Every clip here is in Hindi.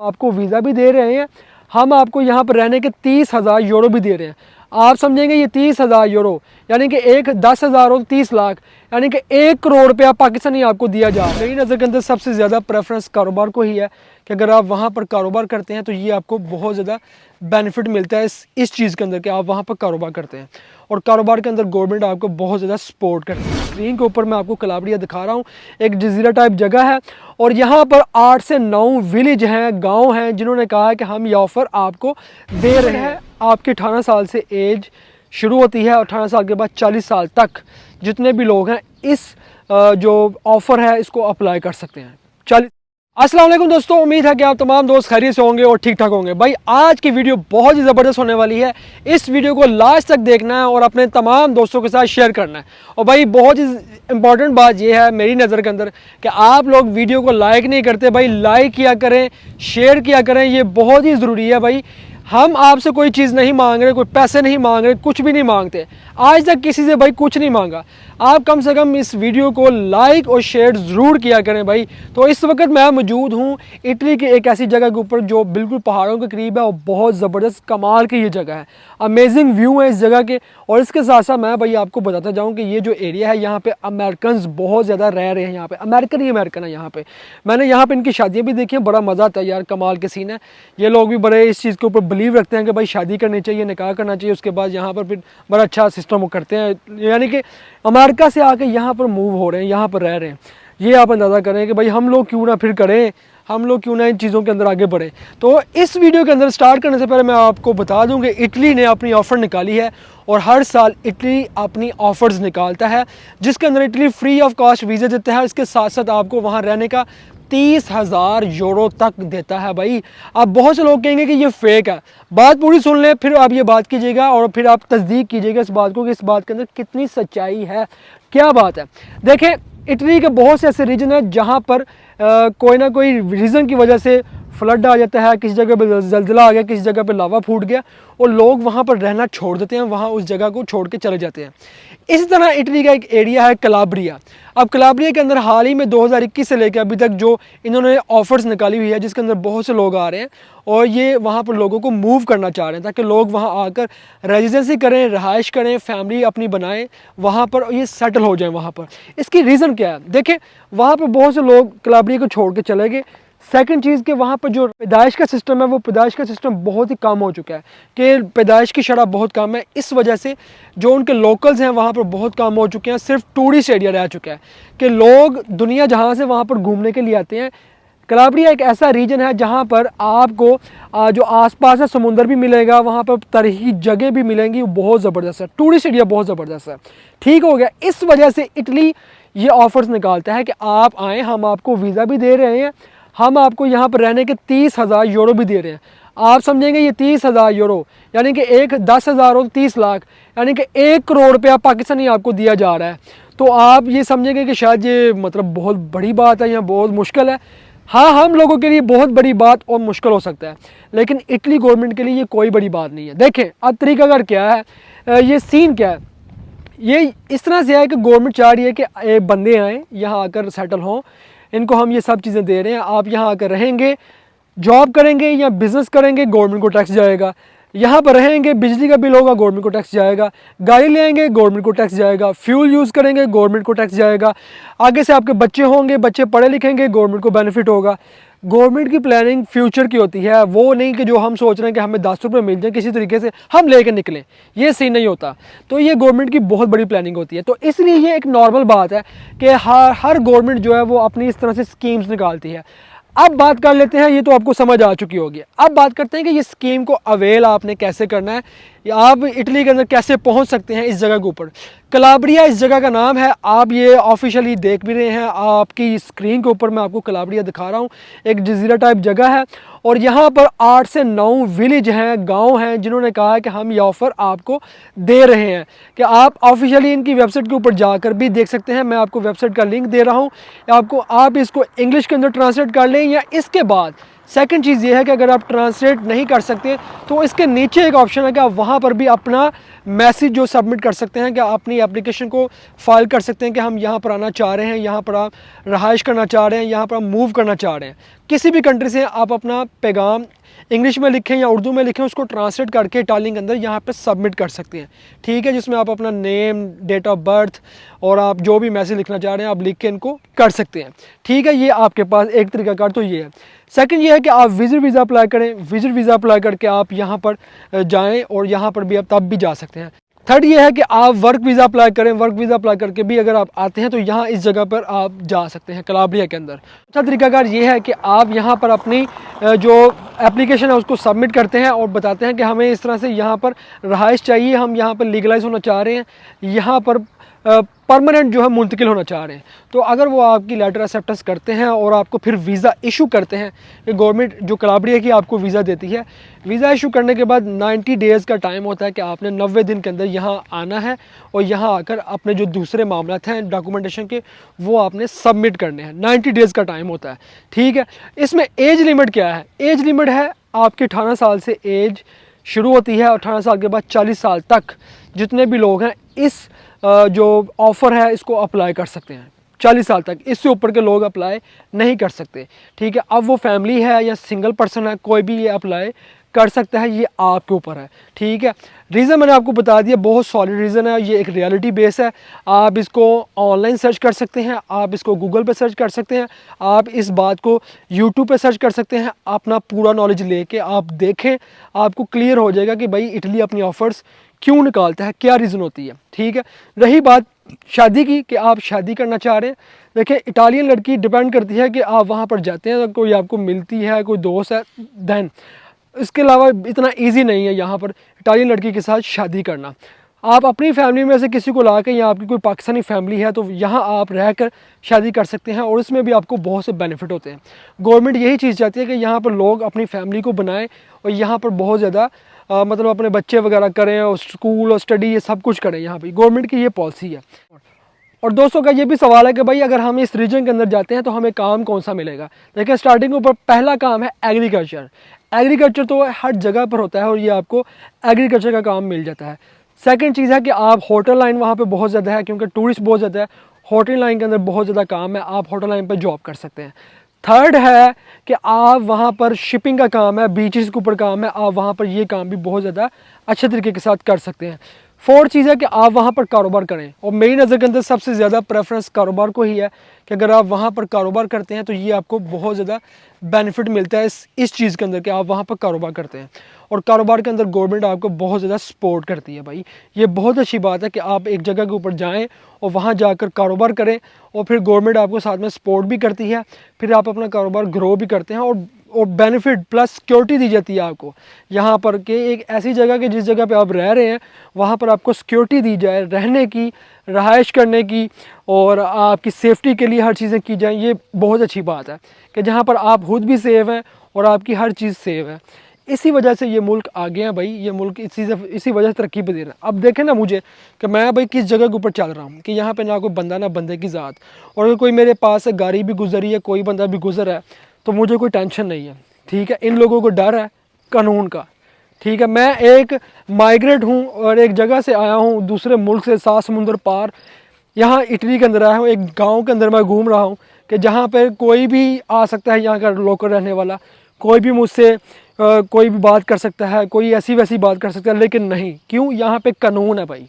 आपको वीज़ा भी दे रहे हैं, हम आपको यहाँ पर रहने के 30,000 यूरो भी दे रहे हैं। आप समझेंगे ये 30,000 यूरो यानी कि 10,000 और 30 लाख यानी कि 1 करोड़ रुपया पाकिस्तानी आपको दिया जा रहा है। मेरी नज़र के अंदर सबसे ज़्यादा प्रेफरेंस कारोबार को ही है कि अगर आप वहाँ पर कारोबार करते हैं तो ये आपको बहुत ज़्यादा बेनिफिट मिलता है इस चीज़ के अंदर कि आप वहाँ पर कारोबार करते हैं, और कारोबार के अंदर गवर्नमेंट आपको बहुत ज़्यादा सपोर्ट करती है। स्क्रीन के ऊपर मैं आपको कलाबरिया दिखा रहा हूँ, एक जजीरा टाइप जगह है और यहाँ पर 8 से 9 विलेज हैं, गांव हैं, जिन्होंने कहा है कि हम ये ऑफ़र आपको दे रहे हैं। आपके 18 साल से एज शुरू होती है और 18 साल के बाद 40 साल तक जितने भी लोग हैं इस जो ऑफ़र है इसको अप्लाई कर सकते हैं। अस्सलाम वालेकुम दोस्तों, उम्मीद है कि आप तमाम दोस्त खैरियत से होंगे और ठीक ठाक होंगे। भाई आज की वीडियो बहुत ही ज़बरदस्त होने वाली है, इस वीडियो को लास्ट तक देखना है और अपने तमाम दोस्तों के साथ शेयर करना है। और भाई बहुत ही इंपॉर्टेंट बात यह है मेरी नज़र के अंदर कि आप लोग वीडियो को लाइक नहीं करते। भाई लाइक किया करें, शेयर किया करें, ये बहुत ही ज़रूरी है। भाई हम आपसे कोई चीज़ नहीं मांग रहे, कोई पैसे नहीं मांग रहे, कुछ भी नहीं मांगते, आज तक किसी से भाई कुछ नहीं मांगा। आप कम से कम इस वीडियो को लाइक और शेयर ज़रूर किया करें भाई। तो इस वक्त मैं मौजूद हूँ इटली की एक ऐसी जगह के ऊपर जो बिल्कुल पहाड़ों के करीब है और बहुत ज़बरदस्त कमाल की ये जगह है, अमेजिंग व्यू है इस जगह के। और इसके साथ साथ मैं भाई आपको बताता जाऊँ कि ये जो एरिया है यहाँ पे अमेरिकन बहुत ज़्यादा रह रहे हैं, यहाँ पे अमेरिकन ही अमेरिकन है यहाँ पे। मैंने यहाँ पे इनकी शादियाँ भी देखी हैं, बड़ा मज़ा आता है यार, कमाल के सीन है। ये लोग भी बड़े इस चीज़ के ऊपर बिलीव रखते हैं कि भाई शादी करनी चाहिए, निकाह करना चाहिए, उसके बाद यहाँ पर फिर बड़ा अच्छा सिस्टम करते हैं। यानी कि अमेरिका से आके यहाँ पर मूव हो रहे हैं, यहाँ पर रह रहे हैं। ये आप अंदाज़ा करें कि भाई हम लोग क्यों ना फिर करें, हम लोग क्यों ना इन चीज़ों के अंदर आगे बढ़े। तो इस वीडियो के अंदर स्टार्ट करने से पहले मैं आपको बता दूं कि इटली ने अपनी ऑफ़र निकाली है और हर साल इटली अपनी ऑफ़र्स निकालता है जिसके अंदर Italy free of cost visa देता है। इसके साथ साथ आपको वहाँ रहने का 30,000 यूरो तक देता है। भाई अब बहुत से लोग कहेंगे कि ये फेक है, बात पूरी सुन लें फिर आप ये बात कीजिएगा और फिर आप तस्दीक कीजिएगा इस बात को कि इस बात के अंदर कितनी सच्चाई है, क्या बात है। देखें इटली के बहुत से ऐसे रीजन हैं जहाँ पर कोई ना कोई रीज़न की वजह से फ्लड आ जाता है, किसी जगह पे जलजिला आ गया, किसी जगह पे लावा फूट गया और लोग वहाँ पर रहना छोड़ देते हैं, वहाँ उस जगह को छोड़ के चले जाते हैं। इसी तरह इटली का एक एरिया है कलाब्रिया। अब कलाब्रिया के अंदर हाल ही में 2021 से लेकर अभी तक जो इन्होंने ऑफ़र्स निकाली हुई है जिसके अंदर बहुत से लोग आ रहे हैं और ये वहाँ पर लोगों को मूव करना चाह रहे हैं ताकि लोग वहाँ आकर रेजिडेंसी करें, रहाइश करें, फैमिली अपनी बनाएं, वहाँ पर ये सेटल हो जाएं वहाँ पर। इसकी रीज़न क्या है? देखें वहाँ पर बहुत से लोग कलाब्रिया को छोड़ के चले गए। सेकंड चीज़ कि वहाँ पर जो पैदाइश का सिस्टम है वो पैदाइश का सिस्टम बहुत ही कम हो चुका है कि पैदाइश की शरह बहुत कम है। इस वजह से जो उनके लोकल्स हैं वहाँ पर बहुत कम हो चुके हैं, सिर्फ टूरिस्ट एरिया रह चुका है कि लोग दुनिया जहाँ से वहाँ पर घूमने के लिए आते हैं। कलाब्रिया एक ऐसा रीजन है जहाँ पर आपको जो आसपास है समुंदर भी मिलेगा, वहाँ पर तरीही जगह भी मिलेंगी, बहुत ज़बरदस्त है, टूरिस्ट एरिया बहुत ज़बरदस्त है। ठीक हो गया, इस वजह से इटली ये ऑफ़र्स निकालता है कि आप आएँ, हम आपको वीज़ा भी दे रहे हैं, हम आपको यहाँ पर रहने के 30,000 यूरो भी दे रहे हैं। आप समझेंगे ये 30,000 यूरो यानी कि 10,000 और 30 लाख यानी कि 1 करोड़ रुपया पाकिस्तानी आपको दिया जा रहा है। तो आप ये समझेंगे कि शायद ये मतलब बहुत बड़ी बात है या बहुत मुश्किल है। हाँ, हम लोगों के लिए बहुत बड़ी बात और मुश्किल हो सकता है, लेकिन इटली गवर्नमेंट के लिए ये कोई बड़ी बात नहीं है। देखें अब तरीकाकार क्या है, ये सीन क्या है, ये इस तरह से है कि गवर्नमेंट चाह रही है कि बंदे आएँ यहाँ आकर सेटल हों, इनको हम ये सब चीज़ें दे रहे हैं, आप यहाँ आकर रहेंगे, जॉब करेंगे या बिज़नेस करेंगे, गवर्नमेंट को टैक्स जाएगा। यहाँ पर रहेंगे, बिजली का बिल होगा, गवर्नमेंट को टैक्स जाएगा। गाड़ी लेंगे, गवर्नमेंट को टैक्स जाएगा। फ्यूल यूज़ करेंगे, गवर्नमेंट को टैक्स जाएगा। आगे से आपके बच्चे होंगे, बच्चे पढ़े लिखेंगे, गवर्नमेंट को बेनिफिट होगा। गवर्नमेंट की प्लानिंग फ्यूचर की होती है, वो नहीं कि जो हम सोच रहे हैं कि हमें 10 रुपये मिल जाए किसी तरीके से हम लेके निकलें, ये सीन नहीं होता। तो ये गवर्नमेंट की बहुत बड़ी प्लानिंग होती है। तो इसलिए ये एक नॉर्मल बात है कि हर गवर्नमेंट जो है वो अपनी इस तरह से स्कीम्स निकालती है। अब बात कर लेते हैं, ये तो आपको समझ आ चुकी होगी, अब बात करते हैं कि ये स्कीम को अवेल आपने कैसे करना है या आप इटली के अंदर कैसे पहुंच सकते हैं इस जगह के ऊपर। कलाब्रिया इस जगह का नाम है, आप ये ऑफिशियली देख भी रहे हैं, आपकी स्क्रीन के ऊपर मैं आपको कलाब्रिया दिखा रहा हूँ। एक जजीरा टाइप जगह है और यहाँ पर 8 से 9 विलेज हैं, गांव हैं, जिन्होंने कहा है कि हम ये ऑफ़र आपको दे रहे हैं कि आप ऑफिशियली इनकी वेबसाइट के ऊपर जाकर भी देख सकते हैं। मैं आपको वेबसाइट का लिंक दे रहा हूँ, आपको आप इसको इंग्लिश के अंदर ट्रांसलेट कर लें या इसके बाद सेकंड चीज़ ये है कि अगर आप ट्रांसलेट नहीं कर सकते तो इसके नीचे एक ऑप्शन है कि आप वहाँ पर भी अपना मैसेज जो सबमिट कर सकते हैं, कि आप अपनी एप्लीकेशन को फाइल कर सकते हैं कि हम यहाँ पर आना चाह रहे हैं, यहाँ पर आप रहाइश करना चाह रहे हैं, यहाँ पर आप मूव करना चाह रहे हैं। किसी भी कंट्री से आप अपना पैगाम इंग्लिश में लिखें या उर्दू में लिखें, उसको ट्रांसलेट करके इटालियन के अंदर यहाँ पे सबमिट कर सकते हैं। ठीक है, जिसमें आप अपना नेम, डेट ऑफ बर्थ और आप जो भी मैसेज लिखना चाह रहे हैं आप लिख के इनको कर सकते हैं। ठीक है, ये आपके पास एक तरीकाकार तो ये है। सेकंड ये है कि आप विजिट वीज़ा अप्लाई करें। विजिट वीज़ा अप्लाई करके आप यहाँ पर जाएँ और यहाँ पर भी आप तब भी जा सकते हैं। थर्ड ये है कि आप वर्क वीज़ा अप्लाई करें। वर्क वीज़ा अप्लाई करके भी अगर आप आते हैं तो यहाँ इस जगह पर आप जा सकते हैं, कलाब्रिया के अंदर। अच्छा तरीकाकार ये है कि आप यहाँ पर अपनी जो एप्लीकेशन है उसको सबमिट करते हैं और बताते हैं कि हमें इस तरह से यहाँ पर रहाइश चाहिए, हम यहाँ पर लीगलाइज होना चाह रहे हैं, यहाँ पर परमानेंट जो है मुंतकिल होना चाह रहे हैं। तो अगर वो आपकी लेटर एक्सेप्टेंस करते हैं और आपको फिर वीज़ा इशू करते हैं, कि गवर्नमेंट जो कलाब्रिया की आपको वीज़ा देती है, वीज़ा इशू करने के बाद 90 डेज़ का टाइम होता है कि आपने 90 दिन के अंदर यहाँ आना है और यहाँ आकर अपने जो दूसरे मामलात हैं डॉक्यूमेंटेशन के वो आपने सबमिट करने हैं। 90 डेज़ का टाइम होता है। ठीक है, इसमें एज लिमिट क्या है? एज लिमिट है आपकी 18 साल से एज शुरू होती है और 18 साल के बाद 40 साल तक जितने भी लोग हैं इस जो ऑफ़र है इसको अप्लाई कर सकते हैं। 40 साल तक, इससे ऊपर के लोग अप्लाई नहीं कर सकते। ठीक है, अब वो फैमिली है या सिंगल पर्सन है, कोई भी ये अप्लाई कर सकता है, ये आपके ऊपर है। ठीक है, रीज़न मैंने आपको बता दिया, बहुत सॉलिड रीज़न है, ये एक रियलिटी बेस है। आप इसको ऑनलाइन सर्च कर सकते हैं, आप इसको गूगल पे सर्च कर सकते हैं, आप इस बात को यूट्यूब पे सर्च कर सकते हैं। अपना पूरा नॉलेज लेके आप देखें, आपको क्लियर हो जाएगा कि भाई इटली अपनी ऑफ़र्स क्यों निकालता है, क्या रीज़न होती है। ठीक है, रही बात शादी की कि आप शादी करना चाह रहे हैं, देखिए इटालियन लड़की डिपेंड करती है कि आप वहाँ पर जाते हैं, कोई आपको मिलती है, कोई दोस्त है, देन इसके अलावा इतना इजी नहीं है यहाँ पर इटालियन लड़की के साथ शादी करना। आप अपनी फैमिली में से किसी को ला के, या आपकी कोई पाकिस्तानी फैमिली है तो यहाँ आप रहकर शादी कर सकते हैं और इसमें भी आपको बहुत से बेनिफिट होते हैं। गवर्नमेंट यही चीज़ चाहती है कि यहाँ पर लोग अपनी फैमिली को बनाएं और यहाँ पर बहुत ज़्यादा मतलब अपने बच्चे वगैरह करें और स्कूल और स्टडी ये सब कुछ करें। यहाँ पर गवर्नमेंट की ये पॉलिसी है। और दोस्तों का ये भी सवाल है कि भाई अगर हम इस रीजन के अंदर जाते हैं तो हमें काम कौन सा मिलेगा। देखिए स्टार्टिंग के ऊपर पहला काम है एग्रीकल्चर। एग्रीकल्चर तो हर जगह पर होता है और ये आपको एग्रीकल्चर का काम मिल जाता है। सेकंड चीज़ है कि आप होटल लाइन वहाँ पे बहुत ज़्यादा है, क्योंकि टूरिस्ट बहुत ज़्यादा है, होटल लाइन के अंदर बहुत ज़्यादा काम है, आप होटल लाइन पर जॉब कर सकते हैं। थर्ड है कि आप वहाँ पर शिपिंग का काम है, बीचेस के ऊपर काम है, आप वहाँ पर ये काम भी बहुत ज़्यादा अच्छे तरीके के साथ कर सकते हैं। फोर्थ चीज़ है कि आप वहाँ पर कारोबार करें, और मेरी नज़र के अंदर सबसे ज़्यादा प्रेफरेंस कारोबार को ही है कि अगर आप वहाँ पर कारोबार करते हैं तो ये आपको बहुत ज़्यादा बेनिफिट मिलता है इस चीज़ के अंदर कि आप वहाँ पर कारोबार करते हैं, और कारोबार के अंदर गवर्नमेंट आपको बहुत ज़्यादा सपोर्ट करती है। भाई ये बहुत अच्छी बात है कि आप एक जगह के ऊपर जाएँ और वहाँ जाकर कारोबार करें और फिर गवर्नमेंट आपको साथ में सपोर्ट भी करती है, फिर आप अपना कारोबार ग्रो भी करते हैं और बेनिफिट प्लस सिक्योरिटी दी जाती है आपको यहाँ पर, कि एक ऐसी जगह कि जिस जगह पे आप रह रहे हैं वहाँ पर आपको सिक्योरिटी दी जाए, रहने की, रहाइश करने की, और आपकी सेफ्टी के लिए हर चीज़ें की जाएँ। ये बहुत अच्छी बात है कि जहाँ पर आप खुद भी सेफ़ हैं और आपकी हर चीज़ सेफ़ है। इसी वजह से ये मुल्क आगे हैं भाई, ये मुल्क इसी वजह से तरक्की पे दे रहा है। अब देखें ना मुझे कि मैं भाई किस जगह के ऊपर चल रहा हूँ, कि यहाँ पे ना कोई बंदा ना बंदे की ज़ात, और अगर कोई मेरे पास से गाड़ी भी गुजरी है, कोई बंदा भी गुजर है तो मुझे कोई टेंशन नहीं है। ठीक है, इन लोगों को डर है कानून का। ठीक है, मैं एक माइग्रेंट हूँ और एक जगह से आया हूँ दूसरे मुल्क से, 7 समुंदर पार, यहाँ इटली के अंदर आया हूँ, एक गांव के अंदर मैं घूम रहा हूँ कि जहाँ पर कोई भी आ सकता है, यहाँ का लोकल रहने वाला कोई भी मुझसे कोई भी बात कर सकता है, कोई ऐसी वैसी बात कर सकता है, लेकिन नहीं, क्यों? यहाँ पे कानून है भाई।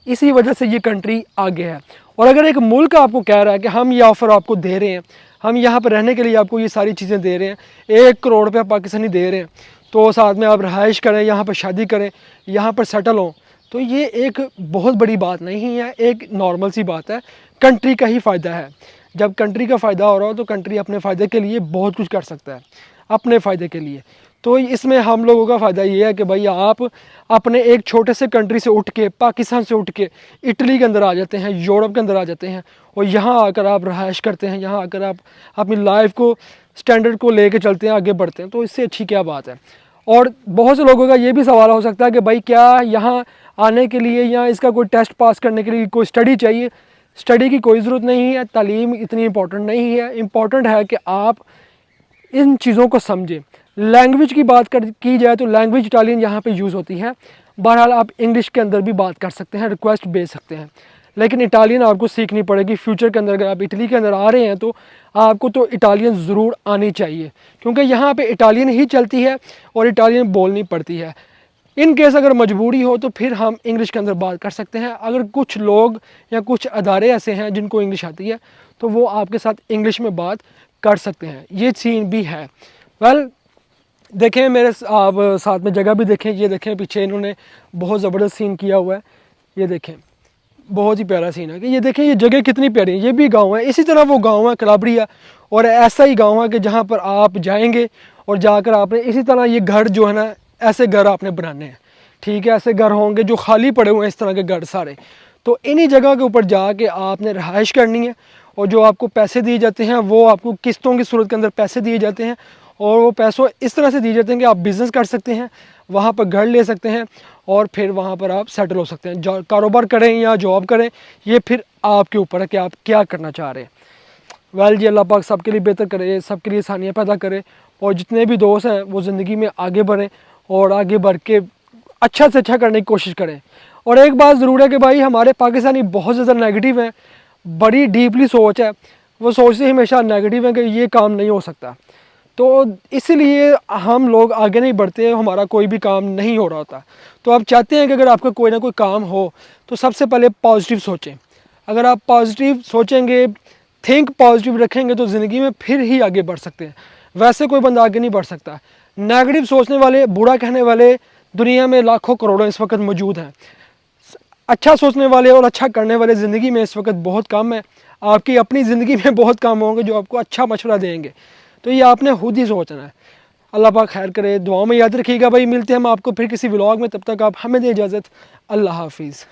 इसी वजह से ये कंट्री आगे है। और अगर एक मुल्क आपको कह रहा है कि हम ये ऑफ़र आपको दे रहे हैं, हम यहाँ पर रहने के लिए आपको ये सारी चीज़ें दे रहे हैं, 1 करोड़ रुपया पाकिस्तानी दे रहे हैं, तो साथ में आप रहाइश करें, यहाँ पर शादी करें, यहाँ पर सेटल हों, तो ये एक बहुत बड़ी बात नहीं है, एक नॉर्मल सी बात है। कंट्री का ही फ़ायदा है। जब कंट्री का फ़ायदा हो रहा हो तो कंट्री अपने फ़ायदे के लिए बहुत कुछ कर सकता है, अपने फ़ायदे के लिए। तो इसमें हम लोगों का फ़ायदा ये है कि भाई आप अपने एक छोटे से कंट्री से उठ के, पाकिस्तान से उठ के इटली के अंदर आ जाते हैं, यूरोप के अंदर आ जाते हैं, और यहाँ आकर आप रहाइश करते हैं, यहाँ आकर आप अपनी लाइफ को, स्टैंडर्ड को लेके चलते हैं, आगे बढ़ते हैं। तो इससे अच्छी क्या बात है। और बहुत से लोगों का ये भी सवाल हो सकता है कि भाई क्या यहाँ आने के लिए या इसका कोई टेस्ट पास करने के लिए कोई स्टडी चाहिए? स्टडी की कोई ज़रूरत नहीं है, तालीम इतनी इम्पोर्टेंट नहीं है। इम्पोर्टेंट है कि आप इन चीज़ों को समझें लैंग्वेज की बात की जाए तो लैंग्वेज इटालियन यहाँ पे यूज़ होती है। बहरहाल आप इंग्लिश के अंदर भी बात कर सकते हैं, रिक्वेस्ट भेज सकते हैं, लेकिन इटालियन आपको सीखनी पड़ेगी। फ्यूचर के अंदर अगर आप इटली के अंदर आ रहे हैं तो आपको तो इटालियन ज़रूर आनी चाहिए, क्योंकि यहाँ पे इटालियन ही चलती है और इटालियन बोलनी पड़ती है। इन केस अगर मजबूरी हो तो फिर हम इंग्लिश के अंदर बात कर सकते हैं। अगर कुछ लोग या कुछ अदारे ऐसे हैं जिनको इंग्लिश आती है तो वो आपके साथ इंग्लिश में बात कर सकते हैं, ये सीन भी है। वेल देखें मेरे आप साथ में जगह भी देखें, ये देखें पीछे इन्होंने बहुत ज़बरदस्त सीन किया हुआ है, ये देखें बहुत ही प्यारा सीन है कि ये देखें ये जगह कितनी प्यारी है। ये भी गांव है, इसी तरह वो गांव है कलाब्रिया, और ऐसा ही गांव है कि जहाँ पर आप जाएंगे और जाकर आपने इसी तरह ये घर जो है ना, ऐसे घर आपने बनाने हैं, ठीक है। ऐसे घर होंगे जो खाली पड़े हुए हैं, इस तरह के घर सारे, तो इन्हीं जगह के ऊपर जाके आपने रहाइश करनी है। और जो आपको पैसे दिए जाते हैं वो आपको किस्तों की सूरत के अंदर पैसे दिए जाते हैं, और वो पैसों इस तरह से दिए जाते हैं कि आप बिज़नेस कर सकते हैं, वहाँ पर घर ले सकते हैं और फिर वहाँ पर आप सेटल हो सकते हैं। कारोबार करें या जॉब करें, ये फिर आपके ऊपर है कि आप क्या करना चाह रहे हैं। वेल जी, अल्लाह पाक सबके लिए बेहतर करे, सबके लिए आसानियाँ पैदा करे, और जितने भी दोस्त हैं वो ज़िंदगी में आगे बढ़ें और आगे बढ़ के अच्छा से अच्छा करने की कोशिश करें। और एक बात ज़रूर है कि भाई हमारे पाकिस्तानी बहुत ज़्यादा नेगेटिव हैं, बड़ी डीपली सोच है, वो सोचते हमेशा नेगेटिव है कि ये काम नहीं हो सकता, तो इसीलिए हम लोग आगे नहीं बढ़ते, हमारा कोई भी काम नहीं हो रहा होता। तो आप चाहते हैं कि अगर आपका कोई ना कोई काम हो तो सबसे पहले पॉजिटिव सोचें। अगर आप पॉजिटिव सोचेंगे, थिंक पॉजिटिव रखेंगे तो ज़िंदगी में फिर ही आगे बढ़ सकते हैं, वैसे कोई बंदा आगे नहीं बढ़ सकता। नेगेटिव सोचने वाले, बुरा कहने वाले दुनिया में लाखों करोड़ों इस वक्त मौजूद हैं। अच्छा सोचने वाले और अच्छा करने वाले ज़िंदगी में इस वक्त बहुत कम है। आपकी अपनी ज़िंदगी में बहुत कम होंगे जो आपको अच्छा मशवरा देंगे, तो ये आपने खुद ही सोचना है। अल्लाह पाक खैर करे, दुआओं में याद रखिएगा भाई। मिलते हैं हम आपको फिर किसी व्लॉग में, तब तक आप हमें दें इजाज़त। अल्लाह हाफिज़।